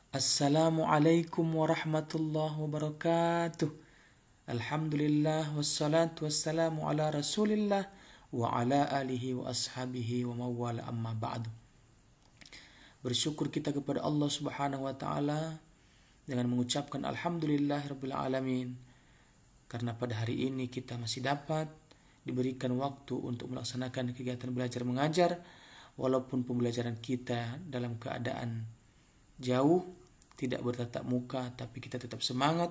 Assalamualaikum warahmatullahi wabarakatuh. Alhamdulillah wassalatu wassalamu ala rasulillah wa ala alihi wa ashabihi wa mawala amma ba'du. Bersyukur kita kepada Allah subhanahu wa ta'ala dengan mengucapkan Alhamdulillahirabbil alamin, karena pada hari ini kita masih dapat diberikan waktu untuk melaksanakan kegiatan belajar mengajar, walaupun pembelajaran kita dalam keadaan jauh, tidak bertatap muka, tapi kita tetap semangat.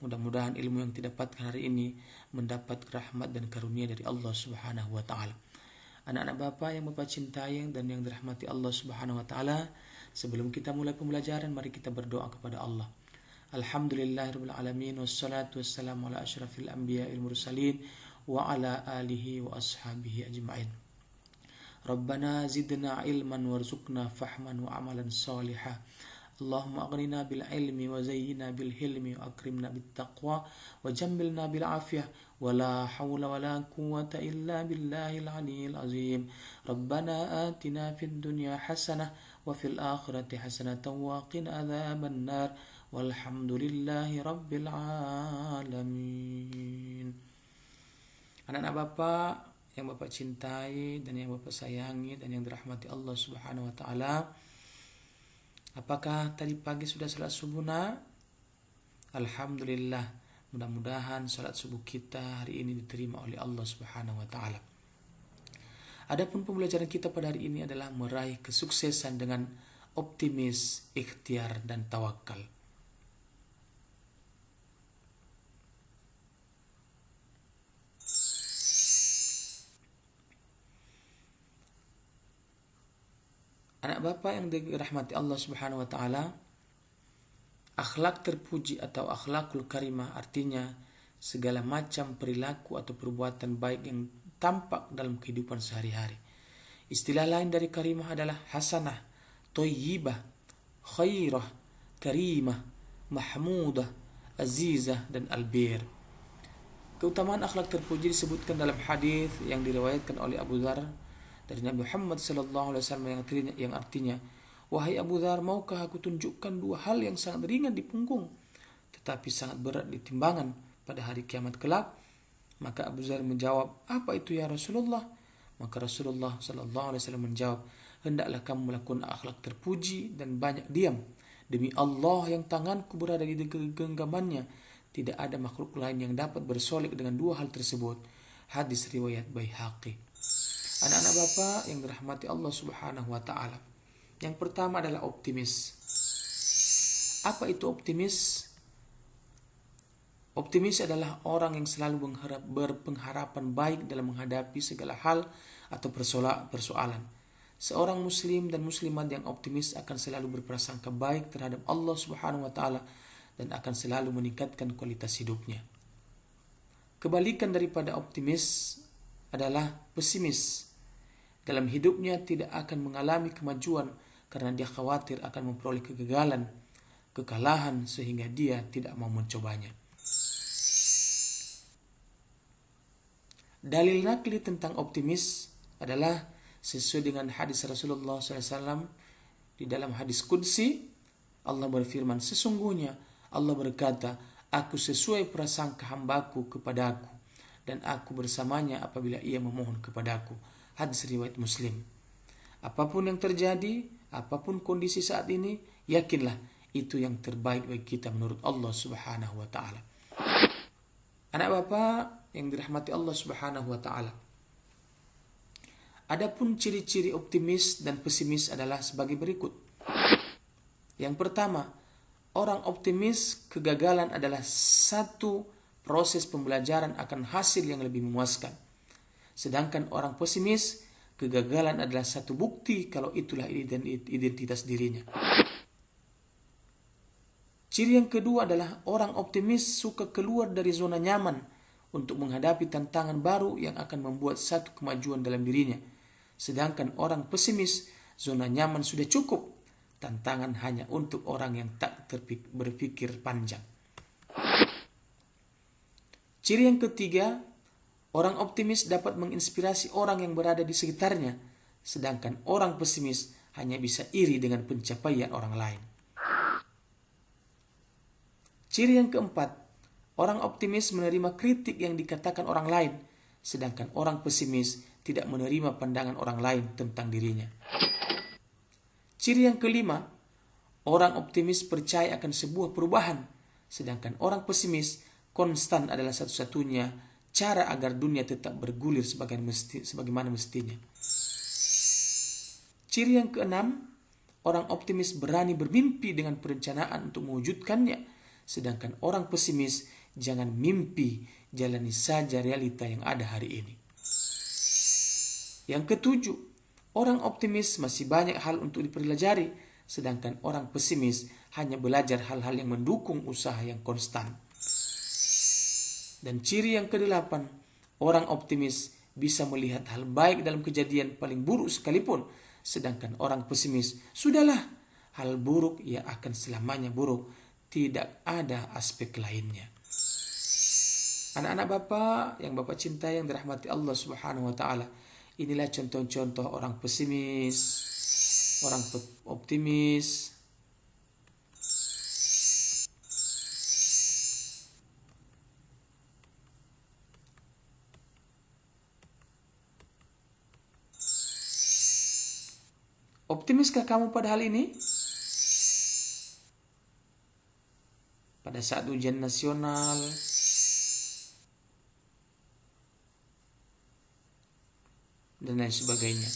Mudah-mudahan ilmu yang didapatkan hari ini mendapat rahmat dan karunia dari Allah subhanahu wa ta'ala. Anak-anak Bapak yang Bapak cintai dan yang dirahmati Allah subhanahu wa ta'ala, sebelum kita mulai pembelajaran, mari kita berdoa kepada Allah. Alhamdulillahirabbil alamin, wassalatu wassalamu ala asyrafil anbiya'il mursalin wa ala alihi wa ashabihi ajma'in. Rabbana zidna ilman warzuqna fahman wa amalan salihah. Allahumma aghnina bil ilmi wa zayyina bil hilmi wa akrimna bit taqwa wa jammilna bil afiyah wa la hawla wa la quwwata illa billahil aliyyil azim. Rabbana atina fid dunya hasanah wa fil akhirati hasanatan wa qina adzaban nar. Walhamdulillahi rabbil alamin. Anak-anak Bapak yang Bapak cintai dan yang Bapak sayangi dan yang dirahmati Allah subhanahu wa ta'ala, apakah tadi pagi sudah salat subuh nak? Alhamdulillah, mudah-mudahan salat subuh kita hari ini diterima oleh Allah subhanahu wa ta'ala. Adapun pembelajaran kita pada hari ini adalah meraih kesuksesan dengan optimis, ikhtiar, dan tawakal. Anak Bapak yang dirahmati Allah subhanahu wa ta'ala, akhlak terpuji atau akhlakul karimah artinya segala macam perilaku atau perbuatan baik yang tampak dalam kehidupan sehari-hari. Istilah lain dari karimah adalah hasanah, thayyibah, khairah, karimah, mahmudah, azizah, dan albir. Keutamaan akhlak terpuji disebutkan dalam hadis yang diriwayatkan oleh Abu Dzar dari Nabi Muhammad sallallahu alaihi wasallam yang artinya, wahai Abu Dzar, maukah aku tunjukkan dua hal yang sangat ringan di punggung tetapi sangat berat di timbangan pada hari kiamat kelak? Maka Abu Dzar menjawab, apa itu ya Rasulullah? Maka Rasulullah sallallahu alaihi wasallam menjawab, hendaklah kamu melakukan akhlak terpuji dan banyak diam. Demi Allah yang tanganku berada di genggamannya, tidak ada makhluk lain yang dapat bersolek dengan dua hal tersebut. Hadis riwayat Baihaqi. Anak-anak Bapak yang dirahmati Allah subhanahu wa ta'ala, yang pertama adalah optimis. Apa itu optimis? Optimis adalah orang yang selalu berpengharapan baik dalam menghadapi segala hal atau persoalan. Seorang muslim dan muslimat yang optimis akan selalu berprasangka baik terhadap Allah subhanahu wa ta'ala dan akan selalu meningkatkan kualitas hidupnya. Kebalikan daripada optimis adalah pesimis. Dalam hidupnya tidak akan mengalami kemajuan karena dia khawatir akan memperoleh kekalahan sehingga dia tidak mau mencobanya. Dalil nakli tentang optimis adalah sesuai dengan hadis Rasulullah SAW. Di dalam hadis Qudsi, Allah berfirman, sesungguhnya Allah berkata, aku sesuai prasangka hambaku kepadaku dan aku bersamanya apabila ia memohon kepadaku. Hadis riwayat Muslim. Apapun yang terjadi, apapun kondisi saat ini, yakinlah itu yang terbaik bagi kita menurut Allah subhanahu wa ta'ala. Anak Bapak yang dirahmati Allah subhanahu wa ta'ala, adapun ciri-ciri optimis dan pesimis adalah sebagai berikut. Yang pertama, orang optimis, kegagalan adalah satu proses pembelajaran akan hasil yang lebih memuaskan. Sedangkan orang pesimis, kegagalan adalah satu bukti kalau itulah identitas dirinya. Ciri yang kedua adalah orang optimis suka keluar dari zona nyaman untuk menghadapi tantangan baru yang akan membuat satu kemajuan dalam dirinya. Sedangkan orang pesimis, zona nyaman sudah cukup. Tantangan hanya untuk orang yang tak berpikir panjang. Ciri yang ketiga, orang optimis dapat menginspirasi orang yang berada di sekitarnya, sedangkan orang pesimis hanya bisa iri dengan pencapaian orang lain. Ciri yang keempat, orang optimis menerima kritik yang dikatakan orang lain, sedangkan orang pesimis tidak menerima pandangan orang lain tentang dirinya. Ciri yang kelima, orang optimis percaya akan sebuah perubahan, sedangkan orang pesimis konstan adalah satu-satunya cara agar dunia tetap bergulir sebagaimana mestinya. Ciri yang keenam, orang optimis berani bermimpi dengan perencanaan untuk mewujudkannya, sedangkan orang pesimis jangan mimpi, jalani saja realita yang ada hari ini. Yang ketujuh, orang optimis masih banyak hal untuk dipelajari, sedangkan orang pesimis hanya belajar hal-hal yang mendukung usaha yang konstan. Dan ciri yang kedelapan, orang optimis bisa melihat hal baik dalam kejadian paling buruk sekalipun, sedangkan orang pesimis, sudahlah, hal buruk ya akan selamanya buruk, tidak ada aspek lainnya. Anak-anak Bapak yang Bapak cintai, yang dirahmati Allah Subhanahu wa taala, inilah contoh-contoh orang pesimis, orang optimis. Optimiskah kamu pada hal ini? Pada saat ujian nasional, dan lain sebagainya.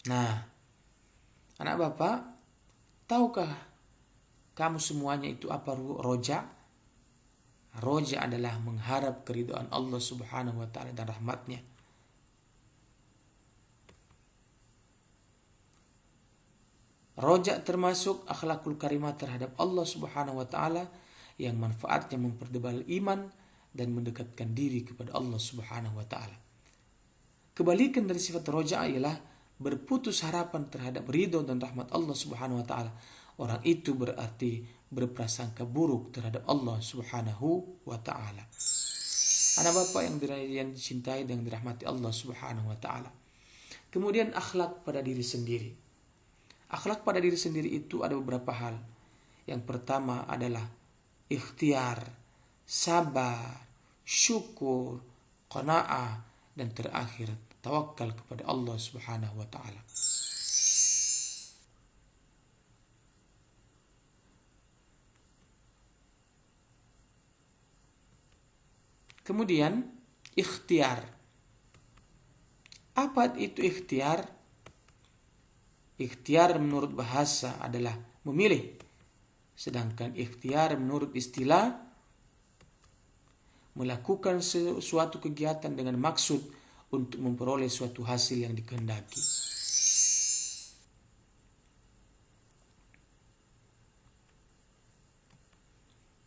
Nah, anak Bapak, tahukah kamu semuanya itu apa roja? Roja adalah mengharap keridhaan Allah Subhanahu wa taala dan rahmatnya. Roja termasuk akhlakul karimah terhadap Allah Subhanahu wa taala yang manfaatnya mempertebal iman dan mendekatkan diri kepada Allah Subhanahu wa taala. Kebalikan dari sifat roja ialah berputus harapan terhadap ridho dan rahmat Allah Subhanahu wa taala. Orang itu berarti berprasangka buruk terhadap Allah Subhanahu wa taala. Anak Bapak yang dicintai dan dirahmati Allah Subhanahu wa taala. Kemudian akhlak pada diri sendiri. Akhlak pada diri sendiri itu ada beberapa hal. Yang pertama adalah ikhtiar, sabar, syukur, qanaah, dan terakhir tawakal kepada Allah Subhanahu wa taala. Kemudian ikhtiar. Apa itu ikhtiar? Ikhtiar menurut bahasa adalah memilih. Sedangkan ikhtiar menurut istilah melakukan suatu kegiatan dengan maksud untuk memperoleh suatu hasil yang dikehendaki.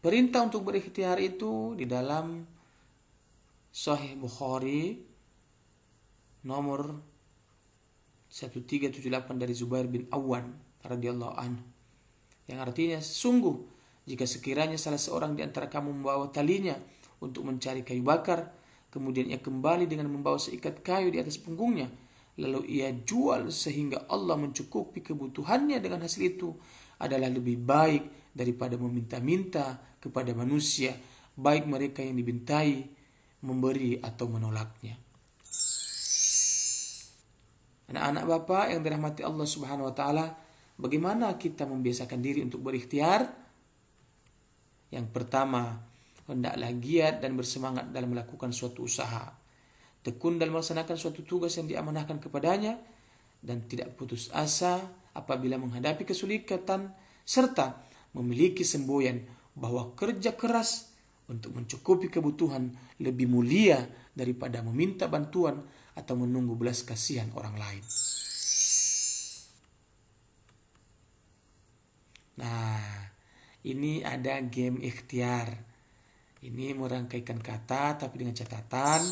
Perintah untuk berikhtiar itu di dalam Sahih Bukhari nomor 1378 dari Zubair bin Awwan radhiyallahu anhu, yang artinya, sungguh jika sekiranya salah seorang di antara kamu membawa talinya untuk mencari kayu bakar, kemudian ia kembali dengan membawa seikat kayu di atas punggungnya, lalu ia jual sehingga Allah mencukupi kebutuhannya dengan hasil itu, adalah lebih baik daripada meminta-minta kepada manusia, baik mereka yang dibintai, memberi atau menolaknya. Anak-anak Bapak yang dirahmati Allah Subhanahu wa taala, bagaimana kita membiasakan diri untuk berikhtiar? Yang pertama, hendaklah giat dan bersemangat dalam melakukan suatu usaha. Tekun dalam melaksanakan suatu tugas yang diamanahkan kepadanya dan tidak putus asa apabila menghadapi kesulitan, serta memiliki semboyan bahwa kerja keras untuk mencukupi kebutuhan lebih mulia daripada meminta bantuan atau menunggu belas kasihan orang lain. Nah, ini ada game ikhtiar. Ini merangkaikan kata tapi dengan catatan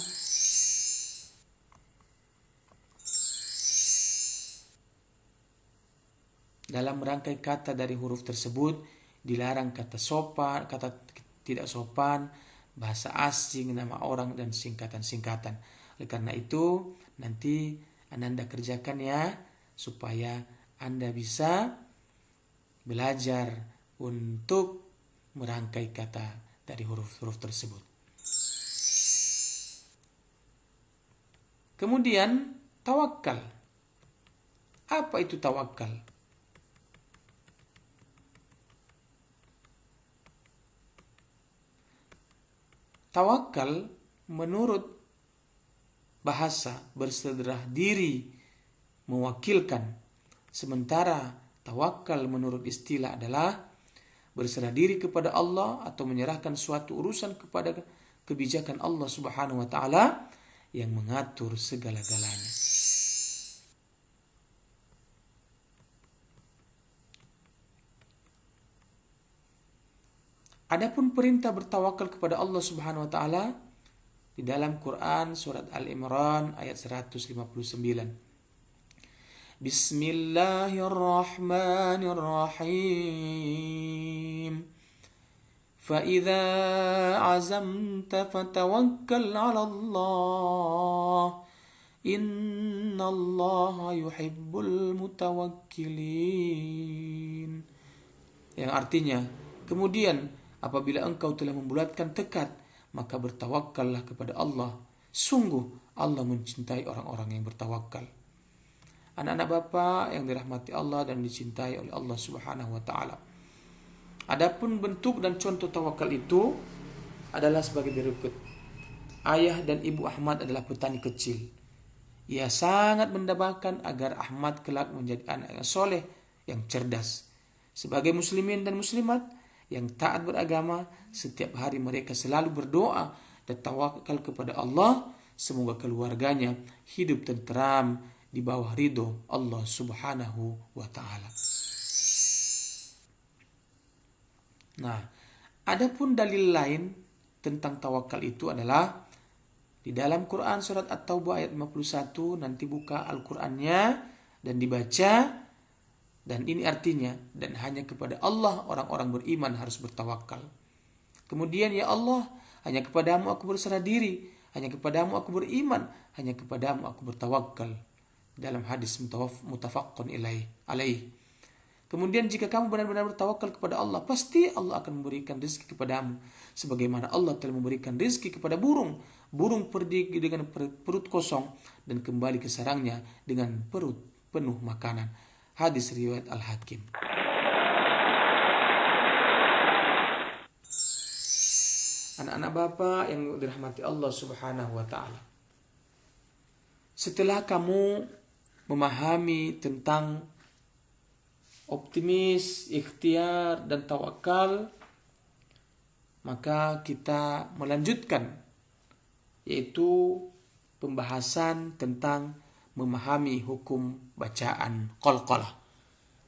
dalam merangkai kata dari huruf tersebut dilarang kata sopan, kata tidak sopan, bahasa asing, nama orang, dan singkatan-singkatan. Oleh karena itu, nanti Anda kerjakan ya, supaya Anda bisa belajar untuk merangkai kata dari huruf-huruf tersebut. Kemudian tawakal. Apa itu tawakal? Tawakal menurut bahasa berserah diri, mewakilkan. Sementara tawakal menurut istilah adalah berserah diri kepada Allah atau menyerahkan suatu urusan kepada kebijakan Allah Subhanahu wa taala yang mengatur segala-galanya. Adapun perintah bertawakal kepada Allah Subhanahu wa taala di dalam Quran surat Al-Imran ayat 159. Bismillahirrahmanirrahim. فَإِذَا عَزَمْتَ فَتَوَكَّلْ عَلَى اللَّهِ إِنَّ اللَّهَ يُحِبُّ الْمُتَوَكِّلِينَ. Yang artinya, kemudian apabila engkau telah membulatkan tekad, maka bertawakallah kepada Allah. Sungguh Allah mencintai orang-orang yang bertawakal. Anak-anak Bapak yang dirahmati Allah dan dicintai oleh Allah Subhanahu wa taala. Adapun bentuk dan contoh tawakal itu adalah sebagai berikut. Ayah dan ibu Ahmad adalah petani kecil. Ia sangat mendambakan agar Ahmad kelak menjadi anak yang soleh, yang cerdas. Sebagai muslimin dan muslimat yang taat beragama, setiap hari mereka selalu berdoa dan tawakal kepada Allah, semoga keluarganya hidup tenteram di bawah ridho Allah Subhanahu wa taala. Nah, adapun dalil lain tentang tawakal itu adalah di dalam Quran surat At-Taubah ayat 51, nanti buka Al-Qur'annya dan dibaca, dan ini artinya, dan hanya kepada Allah orang-orang beriman harus bertawakal. Kemudian, ya Allah, hanya kepadamu aku berserah diri, hanya kepadamu aku beriman, hanya kepadamu aku bertawakal. Dalam hadis muttafaqun alaih. Kemudian jika kamu benar-benar bertawakal kepada Allah, pasti Allah akan memberikan rezeki kepadamu. Sebagaimana Allah telah memberikan rezeki kepada burung. Burung pergi dengan perut kosong dan kembali ke sarangnya dengan perut penuh makanan. Hadis riwayat Al-Hakim. Anak-anak Bapak yang dirahmati Allah Subhanahu wa taala. Setelah kamu memahami tentang optimis, ikhtiar, dan tawakal, maka kita melanjutkan, yaitu pembahasan tentang memahami hukum bacaan qalqalah.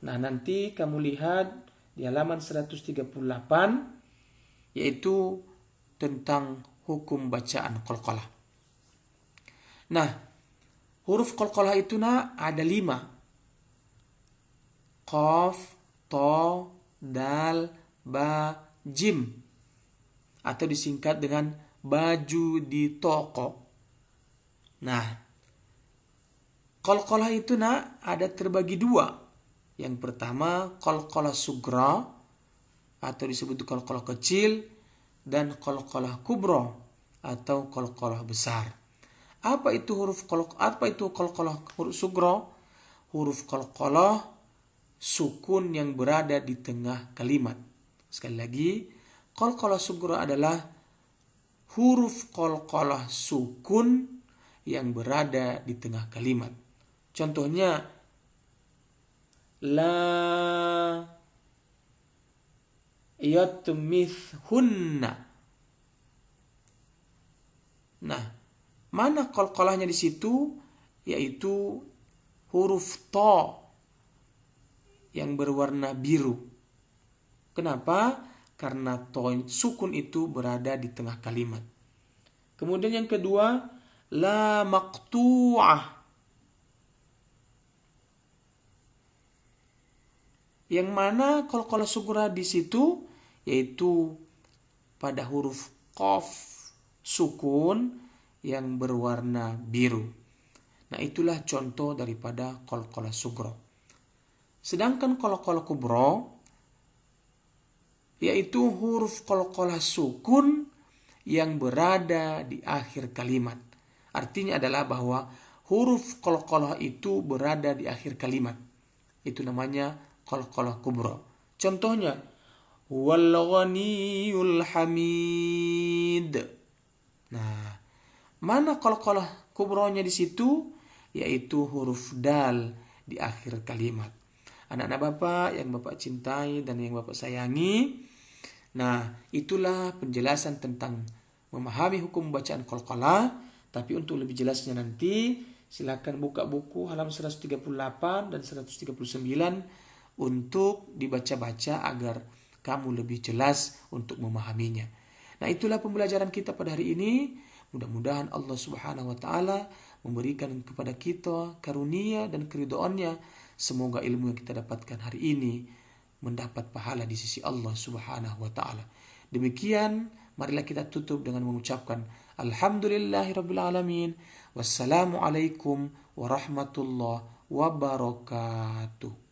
Nah, nanti kamu lihat di halaman 138, yaitu tentang hukum bacaan qalqalah. Nah, huruf qalqalah itu ada 5. Qaf, to, dal, ba, jim, atau disingkat dengan baju di toko. Nah, qalqalah itu ada terbagi 2. Yang pertama qalqalah sugra atau disebut qalqalah kecil, dan qalqalah kubra atau qalqalah besar. Apa itu qalqalah huruf sugra? Huruf qalqalah sukun yang berada di tengah kalimat. Sekali lagi, qalqalah sugra adalah huruf qalqalah sukun yang berada di tengah kalimat. Contohnya, la yatmithunna. Nah, mana qalqalahnya di situ? Yaitu huruf ta yang berwarna biru. Kenapa? Karena sukun itu berada di tengah kalimat. Kemudian yang kedua, la maqtu'ah. Yang mana qalqalah sugra di situ? Yaitu pada huruf qaf sukun yang berwarna biru. Nah, itulah contoh daripada qalqalah sugra. Sedangkan qalqalah kubra yaitu huruf qalqalah sukun yang berada di akhir kalimat. Artinya adalah bahwa huruf qalqalah itu berada di akhir kalimat. Itu namanya qalqalah kubra. Contohnya, wal ghaniyul hamid. Nah, mana qalqalah kubronya di situ? Yaitu huruf dal di akhir kalimat. Anak-anak Bapak yang Bapak cintai dan yang Bapak sayangi. Nah, itulah penjelasan tentang memahami hukum bacaan qalqalah. Tapi untuk lebih jelasnya nanti silakan buka buku halaman 138 dan 139 untuk dibaca-baca agar kamu lebih jelas untuk memahaminya. Nah, itulah pembelajaran kita pada hari ini. Mudah-mudahan Allah Subhanahu wa taala memberikan kepada kita karunia dan keridhaannya. Semoga ilmu yang kita dapatkan hari ini mendapat pahala di sisi Allah Subhanahu wa taala. Demikian, marilah kita tutup dengan mengucapkan alhamdulillahirabbil alamin. Wassalamualaikum warahmatullahi wabarakatuh.